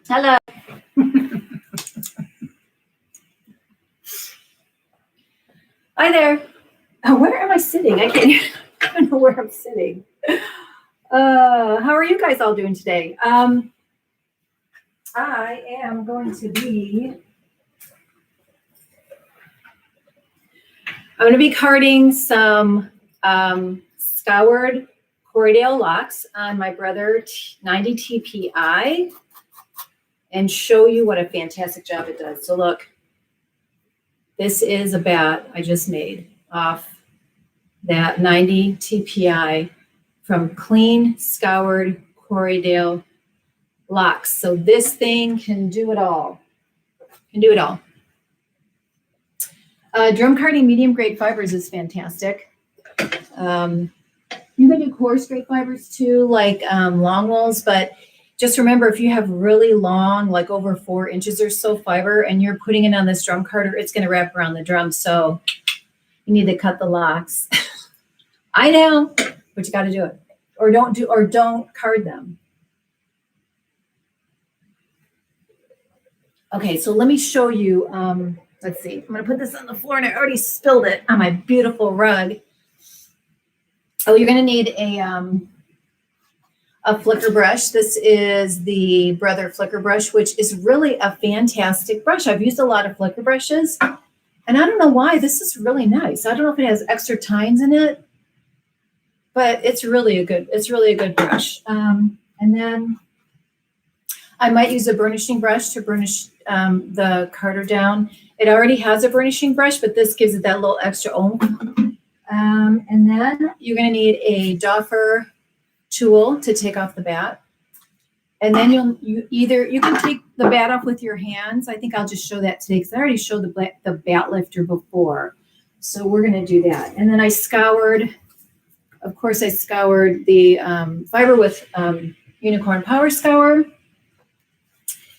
Hello. Hi there. Where am I sitting? I don't know where I'm sitting. How are you guys all doing today? I am going to be carding some scoured Corriedale locks on my Brother 90 TPI and show you what a fantastic job it does. So look, this is a bat I just made off that 90 TPI from clean scoured Corriedale locks. So this thing can do it all. Drum carding medium grade fibers is fantastic. You can do coarse grade fibers too, like long wools, but just remember, if you have really long, like over 4 inches or so fiber, and you're putting it on this drum carder, it's going to wrap around the drum. So you need to cut the locks. I know, but you got to do it, or don't card them. Okay, so let me show you. Let's see. I'm going to put this on the floor, and I already spilled it on my beautiful rug. Oh, you're going to need a flicker brush. This is the Brother flicker brush, which is really a fantastic brush. I've used a lot of flicker brushes, and I don't know why. This is really nice. I don't know if it has extra tines in it, but it's really a good brush. And then I might use a burnishing brush to burnish the carder down. It already has a burnishing brush, but this gives it that little extra oomph. And then you're going to need a doffer tool to take off the bat. And then you can take the bat off with your hands. I think I'll just show that today because I already showed the bat lifter before. So we're going to do that. And then I scoured the fiber with Unicorn Power Scour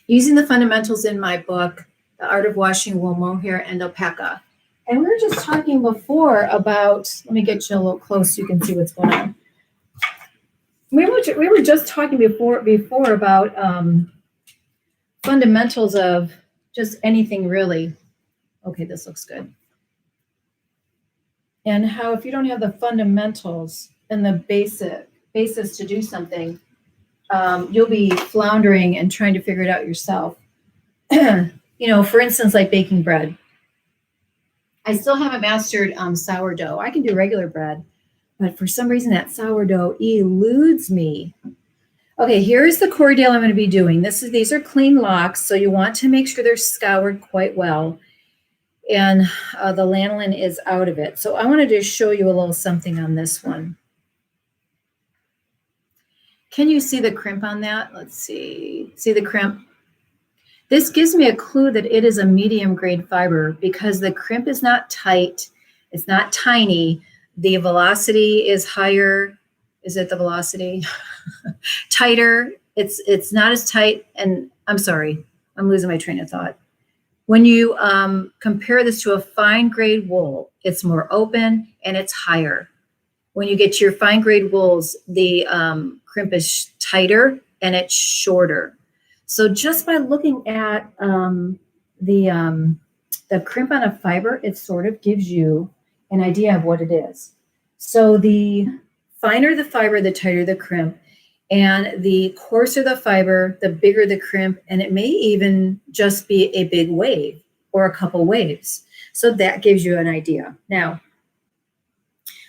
using the fundamentals in my book, The Art of Washing Wool, Mohair, and Alpaca. And we were just talking before about, let me get you a little close so you can see what's going on. We were just talking before about fundamentals of just anything really. Okay, this looks good. And how if you don't have the fundamentals and the basis to do something, you'll be floundering and trying to figure it out yourself. For instance, like baking bread. I still haven't mastered sourdough. I can do regular bread, but for some reason that sourdough eludes me. Okay, here's the Corriedale I'm going to be doing. These are clean locks, so you want to make sure they're scoured quite well, and the lanolin is out of it. So I wanted to show you a little something on this one. Can you see the crimp on that? Let's see. See the crimp? This gives me a clue that it is a medium grade fiber because the crimp is not tight. It's not tiny. The velocity is higher. Is it the velocity? Tighter. It's not as tight. And I'm sorry, I'm losing my train of thought. When you compare this to a fine grade wool, it's more open and it's higher. When you get to your fine grade wools, the crimp is tighter and it's shorter. So just by looking at the crimp on a fiber, it sort of gives you an idea of what it is. So the finer the fiber, the tighter the crimp, and the coarser the fiber, the bigger the crimp, and it may even just be a big wave or a couple waves. So that gives you an idea. Now,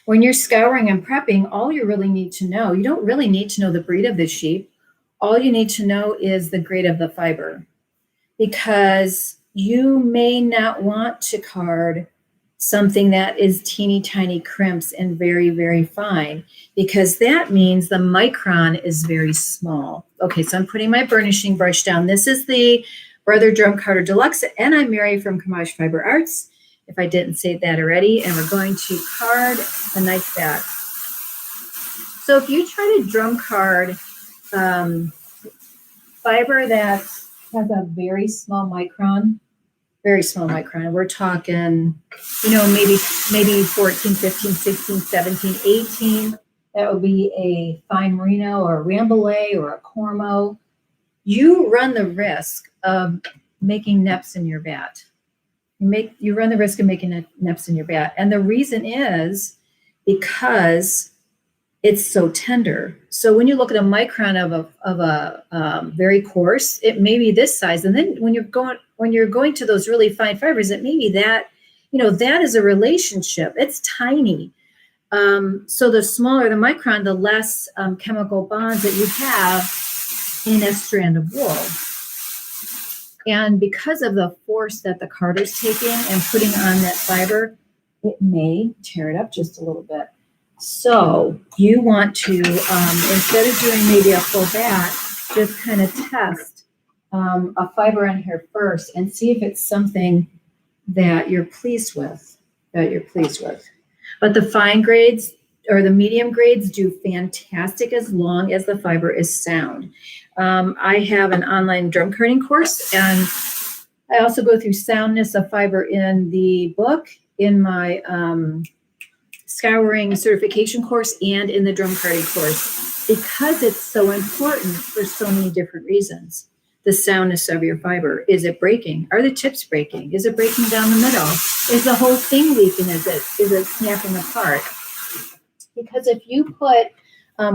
when you're scouring and prepping, all you really need to know, you don't really need to know the breed of the sheep. All you need to know is the grade of the fiber, because you may not want to card something that is teeny tiny crimps and very, very fine, because that means the micron is very small. Okay, so I'm putting my burnishing brush down. This is the Brother Drum Carder Deluxe, and I'm Mary from Camaj Fiber Arts, if I didn't say that already, and we're going to card a nice bat. So if you try to drum card fiber that has a very small micron, we're talking, maybe 14, 15, 16, 17, 18. That would be a fine merino or a rambouillet or a cormo. you run the risk of making neps in your bat. You run the risk of making neps in your bat. And the reason is because it's so tender. So when you look at a micron of a very coarse, it may be this size. And then when you're going to those really fine fibers, it may be that, that is a relationship. It's tiny. So the smaller the micron, the less chemical bonds that you have in a strand of wool. And because of the force that the carder's taking and putting on that fiber, it may tear it up just a little bit. So you want to, instead of doing maybe a full bat, just kind of test a fiber on here first and see if it's something that you're pleased with, But the fine grades or the medium grades do fantastic as long as the fiber is sound. I have an online drum carding course, and I also go through soundness of fiber in the book, in my scouring certification course, and in the drum carding course, because it's so important for so many different reasons. The soundness of your fiber. Is it breaking? Are the tips breaking? Is it breaking down the middle? Is the whole thing leaking? Is it snapping apart? Because if you put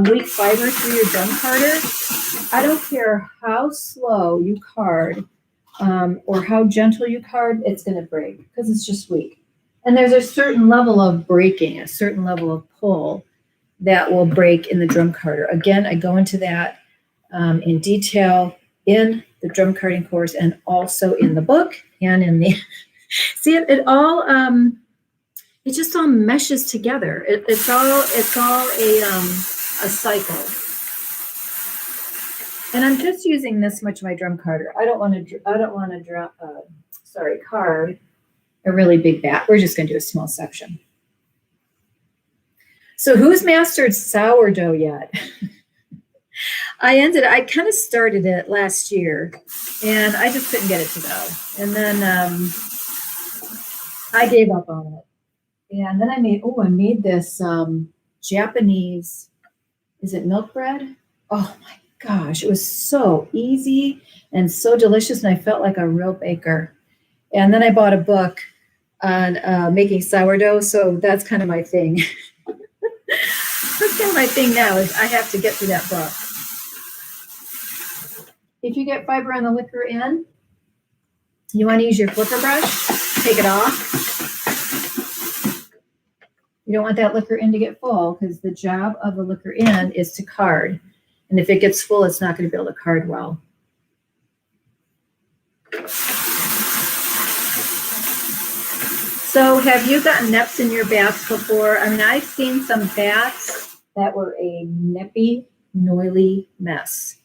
weak fiber through your drum carder, I don't care how slow you card or how gentle you card, it's going to break because it's just weak. And there's a certain level of breaking, a certain level of pull that will break in the drum carder. Again, I go into that in detail in the drum carding course and also in the book and in the, see it all, it just all meshes together. It's all a cycle. And I'm just using this much of my drum carder. I don't want to card a really big bat. We're just going to do a small section. So who's mastered sourdough yet? I kind of started it last year, and I just couldn't get it to go. And then I gave up on it. And then I made this Japanese, is it milk bread? Oh my gosh, it was so easy and so delicious, and I felt like a real baker. And then I bought a book on making sourdough, so that's kind of my thing. That's kind of my thing now, is I have to get through that book. If you get fiber on the liquor end, you want to use your flipper brush, take it off. You don't want that liquor end to get full, because the job of the liquor end is to card. And if it gets full, it's not going to be able to card well. So have you gotten neps in your bats before? I mean, I've seen some bats that were a neppy, noily mess.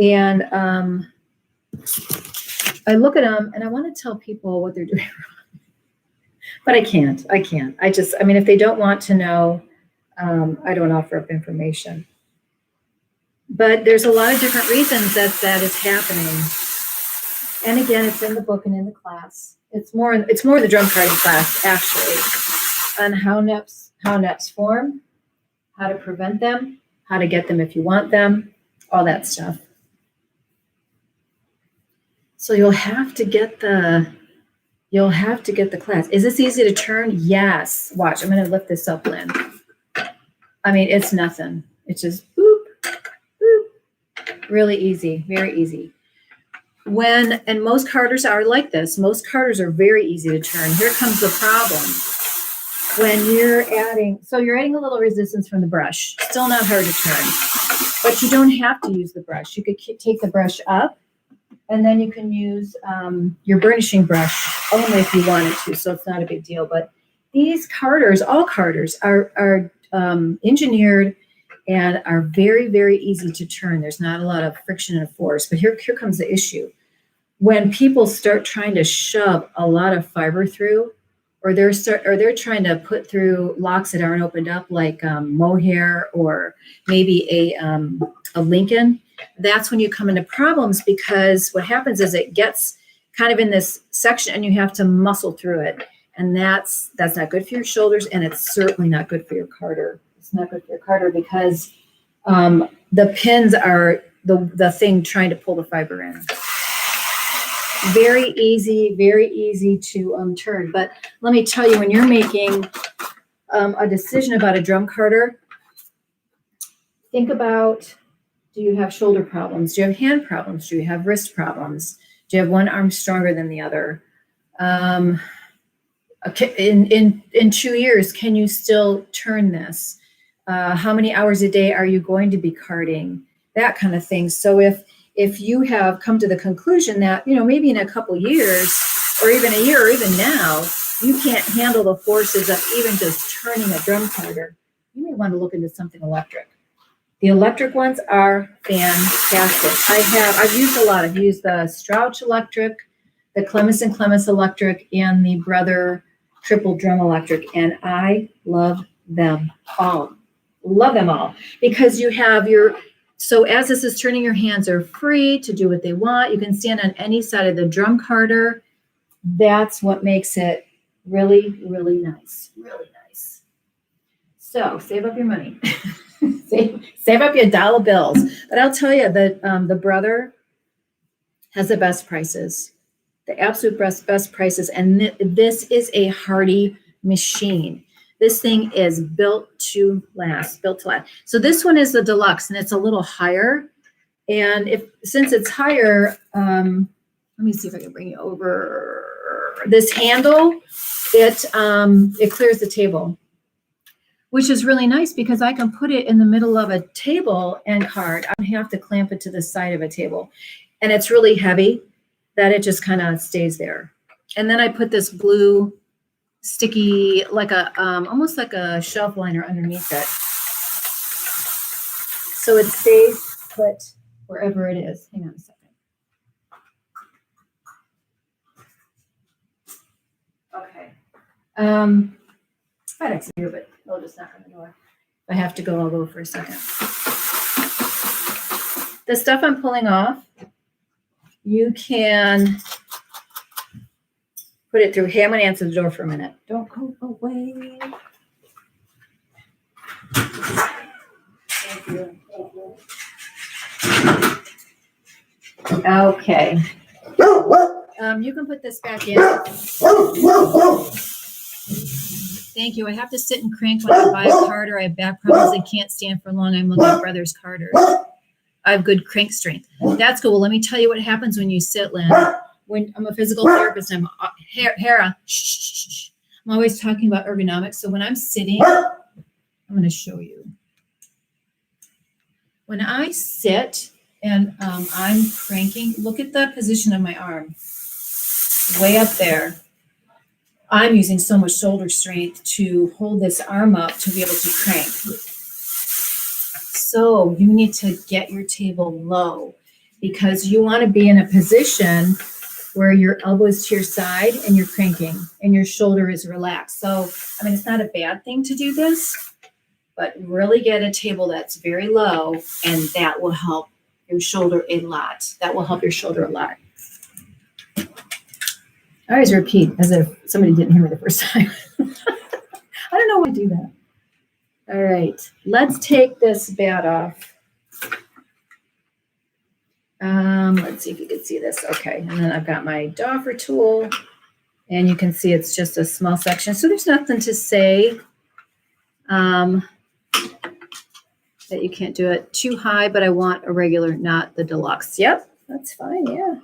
And I look at them and I want to tell people what they're doing wrong. But I can't. If they don't want to know, I don't offer up information. But there's a lot of different reasons that is happening. And again, it's in the book and in the class. It's more in the drum carding class, actually, on how neps form, how to prevent them, how to get them if you want them, all that stuff. So you'll have to get the class. Is this easy to turn? Yes. Watch, I'm going to lift this up, Lynn. I mean, it's nothing. It's just boop, boop. Really easy, very easy. And most carders are like this. Most carders are very easy to turn. Here comes the problem. When you're adding a little resistance from the brush. Still not hard to turn. But you don't have to use the brush. You could take the brush up, and then you can use your burnishing brush only if you wanted to, so it's not a big deal. But these carders, all carders, are engineered and are very, very easy to turn. There's not a lot of friction and force. But here comes the issue. When people start trying to shove a lot of fiber through, or they're trying to put through locks that aren't opened up, like mohair or maybe a Lincoln, that's when you come into problems, because what happens is it gets kind of in this section and you have to muscle through it. And that's not good for your shoulders, and it's certainly not good for your carder. It's not good for your carder because the pins are the thing trying to pull the fiber in. Very easy to turn. But let me tell you, when you're making a decision about a drum carder, think about, do you have shoulder problems? Do you have hand problems? Do you have wrist problems? Do you have one arm stronger than the other? In 2 years, can you still turn this? How many hours a day are you going to be carding? That kind of thing. So if you have come to the conclusion that, maybe in a couple years, or even a year, or even now, you can't handle the forces of even just turning a drum carder, you may want to look into something electric. The electric ones are fantastic. I've used a lot. I've used the Strouch electric, the Clemens and Clemens electric, and the Brother triple drum electric, and I love them all. Love them all, because you have so as this is turning, your hands are free to do what they want. You can stand on any side of the drum carder. That's what makes it really, really nice. Really nice. So save up your money. save up your dollar bills. But I'll tell you that the Brother has the best prices. The absolute best prices. And this is a hardy machine. This thing is built to last, So this one is the deluxe, and it's a little higher. And since it's higher, let me see if I can bring you over. This handle, it clears the table, which is really nice because I can put it in the middle of a table and card. I don't have to clamp it to the side of a table. And it's really heavy that it just kind of stays there. And then I put this blue sticky, like almost like a shelf liner underneath it. So it stays put wherever it is. Hang on a second. Okay. FedEx here, but they'll just knock on the door. If I have to go, I'll go for a second. The stuff I'm pulling off, you can put it through. Hey, I'm going to answer the door for a minute. Don't go away. Thank you. Okay. You can put this back in. Thank you. I have to sit and crank when I buy a carder. I have back problems. I can't stand for long. I'm looking at Brother's carders. I have good crank strength. That's cool. Well, let me tell you what happens when you sit, Lynn. When I'm a physical therapist, I'm Hera. Shh. I'm always talking about ergonomics. So when I'm sitting, I'm going to show you. When I sit and I'm cranking, look at the position of my arm. Way up there. I'm using so much shoulder strength to hold this arm up to be able to crank. So you need to get your table low because you want to be in a position where your elbow is to your side and you're cranking and your shoulder is relaxed. So, I mean, it's not a bad thing to do this, but really get a table that's very low, and that will help your shoulder a lot. That will help your shoulder a lot. I always repeat as if somebody didn't hear me the first time. I don't know why I do that. All right, let's take this bat off. Let's see if you can see this. Okay, and then I've got my doffer tool, and you can see it's just a small section. So there's nothing to say that you can't do it too high, but I want a regular, not the deluxe. Yep, that's fine, yeah.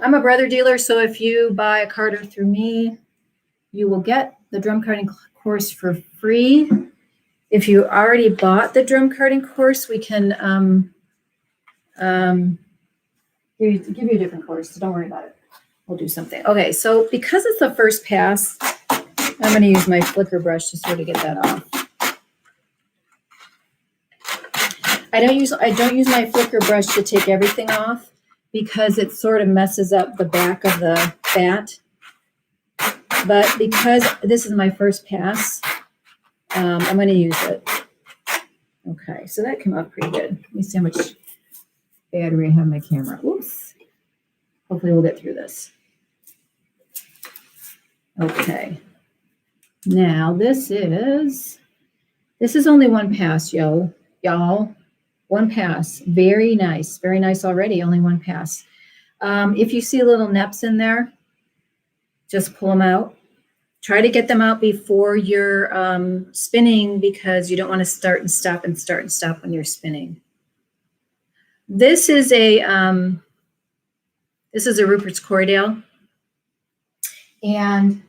I'm a Brother dealer, so if you buy a carder through me, you will get the drum carding course for free. If you already bought the drum carding course, we can give you a different course, so don't worry about it. We'll do something. Okay, so because it's the first pass, I'm going to use my flicker brush to sort of get that off. I don't use my flicker brush to take everything off because it sort of messes up the back of the bat. But because this is my first pass, I'm going to use it. Okay, so that came out pretty good. Let me see how much battery I have on my camera. Oops. Hopefully we'll get through this. Okay. Now this is only one pass, y'all. One pass. Very nice. Very nice already. Only one pass. If you see little neps in there, just pull them out. Try to get them out before you're spinning, because you don't want to start and stop and start and stop when you're spinning. This is a Rupert's Corriedale, and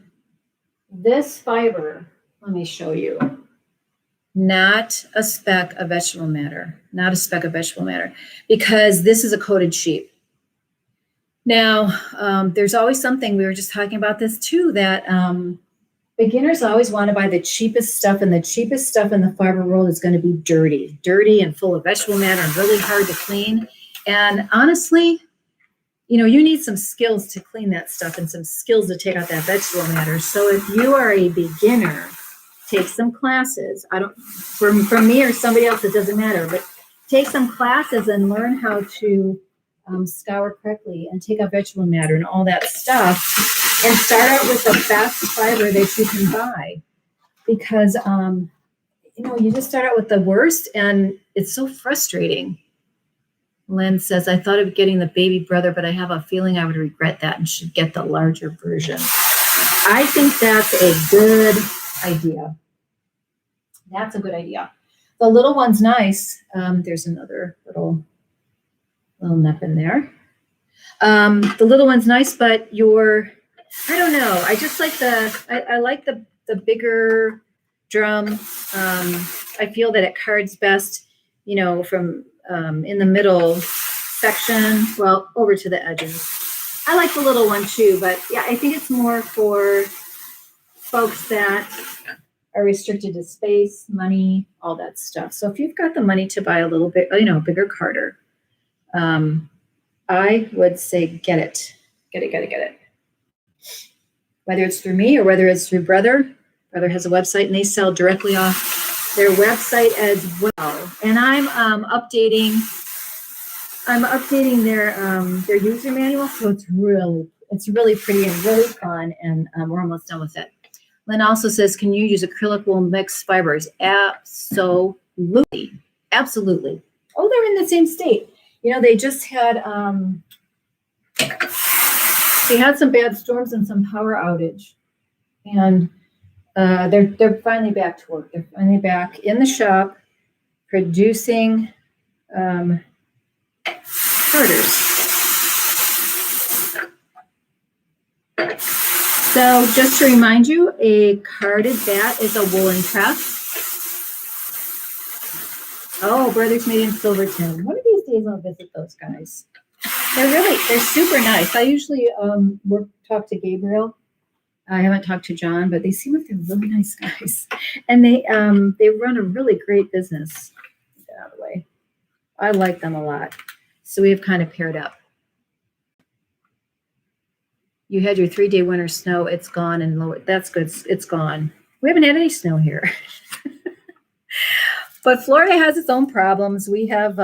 this fiber, let me show you, not a speck of vegetable matter, not a speck of vegetable matter, because this is a coated sheep. Now, there's always something, we were just talking about this too, that beginners always want to buy the cheapest stuff, and the cheapest stuff in the fiber world is going to be dirty and full of vegetable matter and really hard to clean. And honestly, you need some skills to clean that stuff and some skills to take out that vegetable matter. So if you are a beginner, take some classes. From me or somebody else, it doesn't matter, but take some classes and learn how to scour correctly and take out vegetable matter and all that stuff, and start out with the best fiber that you can buy, because you just start out with the worst, and it's so frustrating. Lynn says, I thought of getting the baby brother, but I have a feeling I would regret that and should get the larger version. I think that's a good idea. That's a good idea. The little one's nice. There's another little nep in there. The little one's nice, but I don't know. I just like I like the bigger drum. I feel that it cards best, from in the middle section, well, over to the edges. I like the little one too, but yeah, I think it's more for folks that are restricted to space, money, all that stuff. So if you've got the money to buy a little bit, bigger carder, I would say get it. Get it. Whether it's through me or whether it's through Brother. Brother has a website, and they sell directly off their website as well. And I'm updating their user manual, so it's really pretty and really fun, and we're almost done with it. Lynn also says, can you use acrylic wool mixed fibers? Absolutely. Oh, they're in the same state. They just had some bad storms and some power outage, and they're finally back to work. They're finally back in the shop producing carders. So just to remind you, a carded bat is a woolen press. Oh, Brothers Made in Silverton. One of these days I'll visit those guys. They're super nice. I usually talk to Gabriel. I haven't talked to John, but they seem like they're really nice guys. And they run a really great business. Get out of the way. I like them a lot. So we have kind of paired up. You had your 3-day winter snow. It's gone, and that's good. It's gone. We haven't had any snow here. But Florida has its own problems. We have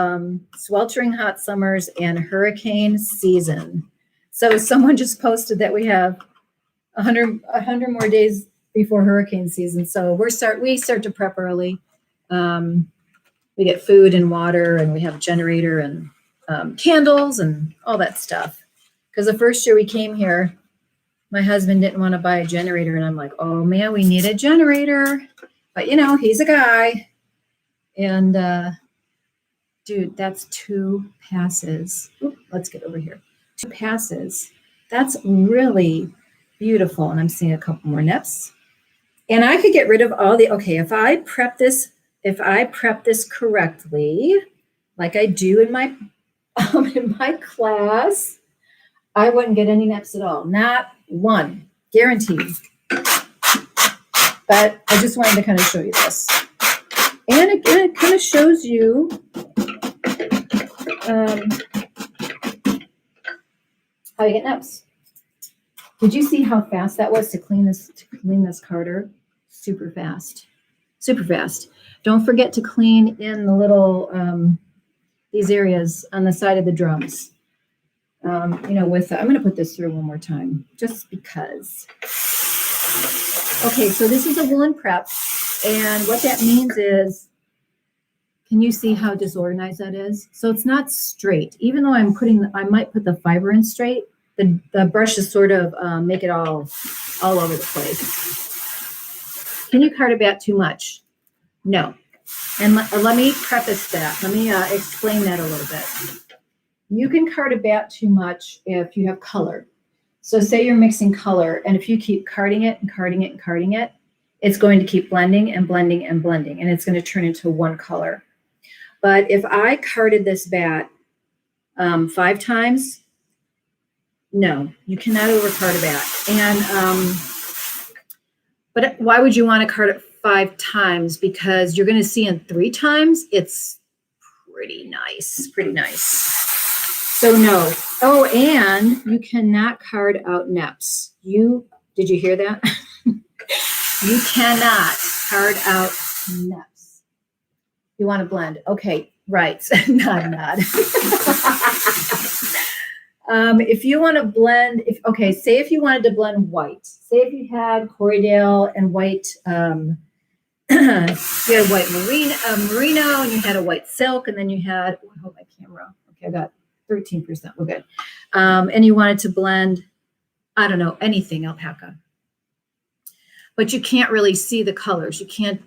sweltering hot summers and hurricane season. So someone just posted that we have 100 more days before hurricane season. So we start to prep early. We get food and water, and we have a generator and candles and all that stuff. Because the first year we came here, my husband didn't want to buy a generator, and I'm like, oh man, we need a generator. But he's a guy. And dude, that's 2 passes. Oop, let's get over here. 2 passes. That's really beautiful. And I'm seeing a couple more neps. And I could get rid of all if I prep this correctly, like I do in my class, I wouldn't get any neps at all. Not one, guaranteed. But I just wanted to kind of show you this. And again, it kind of shows you how you get neps. Did you see how fast that was to clean this carder? Super fast. Don't forget to clean in the little these areas on the side of the drums. I'm going to put this through one more time, just because. Okay, so this is a woolen prep. And what that means is Can you see how disorganized that is? So it's not straight. Even though I might put the fiber in straight, the brush is sort of make it all over the place. Can you card a bat too much? No. And let me preface that. Let me explain that a little bit. You can card a bat too much if you have color. So say you're mixing color, and if you keep carding it and carding it and carding it, it's going to keep blending and blending and blending, and it's going to turn into one color. But if I carded this bat 5 times, no, you cannot overcard a bat. And but why would you want to card it 5 times? Because you're going to see in 3 times, it's pretty nice, pretty nice. So no. Oh, and you cannot card out neps. Did you hear that? You cannot card out neps. You want to blend. Okay, right. Nod. If you want to blend, say if you wanted to blend white. Say if you had Corriedale and white, you had white merino, and you had a white silk, and then you had, hold my camera. Okay, I got 13%. We're good. And you wanted to blend, I don't know, anything alpaca. But you can't really see the colors. You can't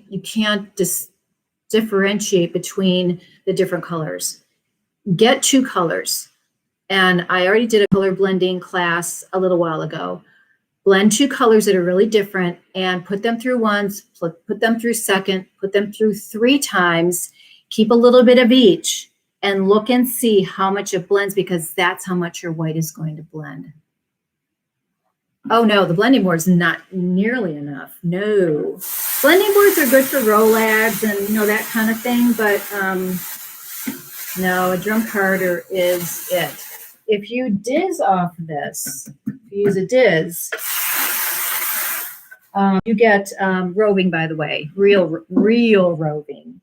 differentiate between the different colors. Get 2 colors. And I already did a color blending class a little while ago. Blend 2 colors that are really different and put them through once, put them through second, put them through 3 times. Keep a little bit of each and look and see how much it blends, because that's how much your white is going to blend. Oh no, the blending board is not nearly enough. No. Blending boards are good for Rolags and that kind of thing, but no, a drum carder is it. If you diz off this, if you use a diz, you get roving, by the way, real roving.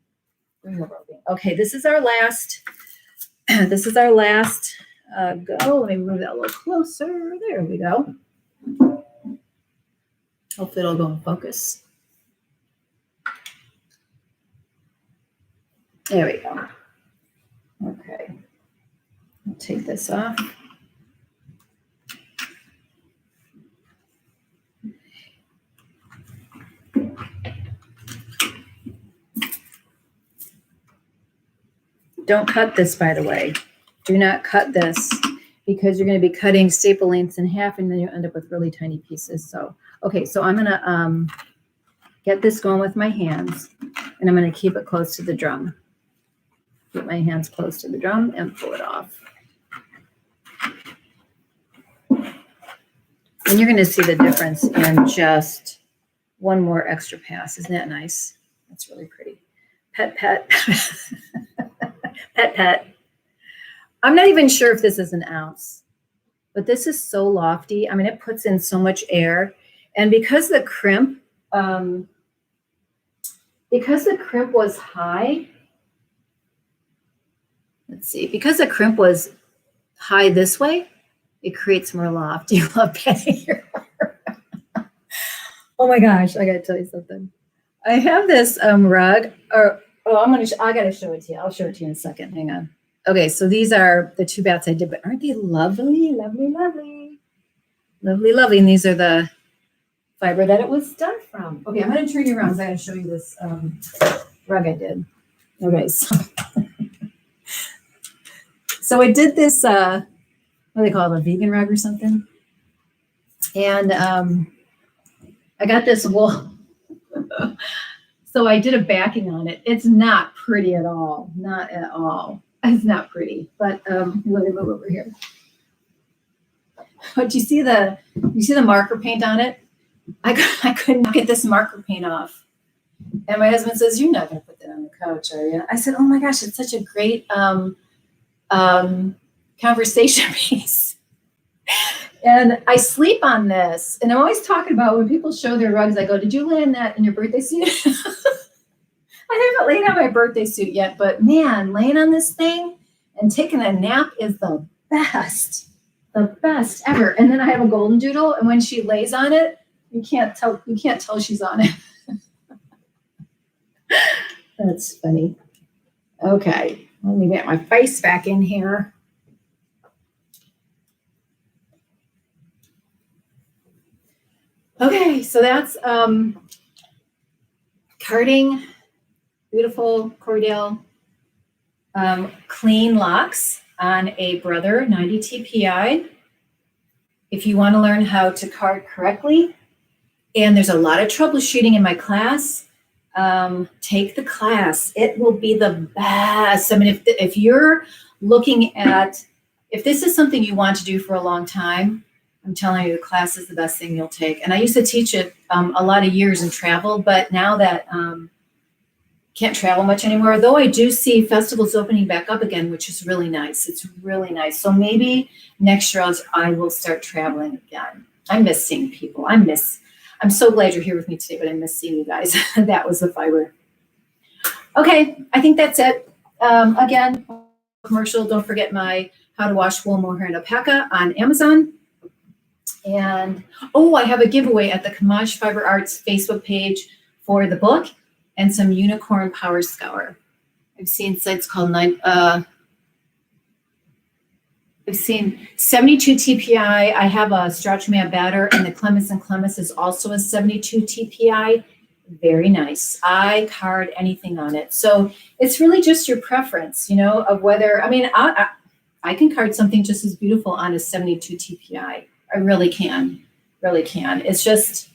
Okay, this is our last. This is our last go. Let me move that a little closer. There we go. Hopefully it'll go in focus. There we go. Okay. I'll take this off. Don't cut this, by the way. Do not cut this, because you're going to be cutting staple lengths in half, and then you end up with really tiny pieces. So, okay, so I'm going to get this going with my hands, and I'm going to keep it close to the drum. Keep my hands close to the drum and pull it off. And you're going to see the difference in just one more extra pass. Isn't that nice? That's really pretty. Pet, pet. Pet, pet. I'm not even sure if this is an ounce, but this is so lofty. I mean, it puts in so much air. And because the crimp was high, let's see, because the crimp was high this way, it creates more loft. You love petting your hair. Oh my gosh, I gotta tell you something. I have this rug, I gotta show it to you. I'll show it to you in a second. Hang on. Okay, so these are the 2 bats I did, but aren't they lovely, lovely, lovely? Lovely, lovely. And these are the fiber that it was done from. Okay, I'm gonna turn you around because I gotta show you this rug I did. Okay, so I did this, what do they call it, a vegan rug or something? And I got this wool. So I did a backing on it. It's not pretty at all. Not at all. It's not pretty. But let me move over here. But you see the marker paint on it? I couldn't get this marker paint off. And my husband says, "You're not going to put that on the couch, are you?" I said, "Oh my gosh, it's such a great conversation piece." And I sleep on this. And I'm always talking about when people show their rugs, I go, "Did you lay in that in your birthday suit?" I haven't laid on my birthday suit yet, but man, laying on this thing and taking a nap is the best ever. And then I have a golden doodle, and when she lays on it, you can't tell she's on it. That's funny. Okay, let me get my face back in here. Okay, so that's carding, beautiful Cordell clean locks on a Brother 90 TPI. If you want to learn how to card correctly, and there's a lot of troubleshooting in my class, take the class. It will be the best. I mean, if you're looking at, if this is something you want to do for a long time, I'm telling you, the class is the best thing you'll take. And I used to teach it a lot of years and travel, but now that can't travel much anymore, though I do see festivals opening back up again, which is really nice. It's really nice. So maybe next year I will start traveling again. I miss seeing people. I'm so glad you're here with me today, but I miss seeing you guys. That was the fiber. Okay, I think that's it. Again, commercial, don't forget my How to Wash Wool, Mohair, and Alpaca on Amazon. And, I have a giveaway at the Camaj Fiber Arts Facebook page for the book and some unicorn power scour. I've seen sites called I've seen 72 TPI. I have a Stretch Mat Batter, and the Clemens & Clemens is also a 72 TPI. Very nice. I card anything on it. So it's really just your preference, of whether, I can card something just as beautiful on a 72 TPI. I really can. It's just,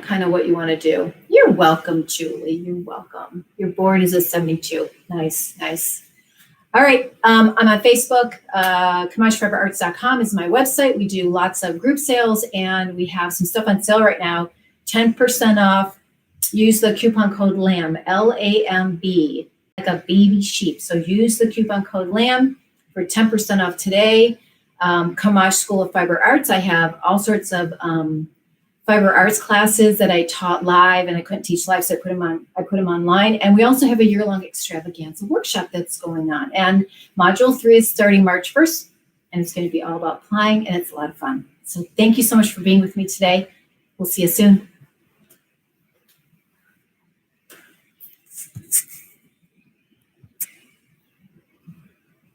kind of what you want to do. You're welcome, Julie. You're welcome. Your board is a 72. Nice. All right. I'm on Facebook. CamajFiberArts.com is my website. We do lots of group sales, and we have some stuff on sale right now. 10% off. Use the coupon code LAMB, LAMB, like a baby sheep. So use the coupon code LAMB for 10% off today. Camaj School of Fiber Arts. I have all sorts of fiber arts classes that I taught live, and I couldn't teach live, so I put them online. And we also have a year-long extravaganza workshop that's going on. And Module 3 is starting March 1st, and it's going to be all about applying, and it's a lot of fun. So thank you so much for being with me today. We'll see you soon.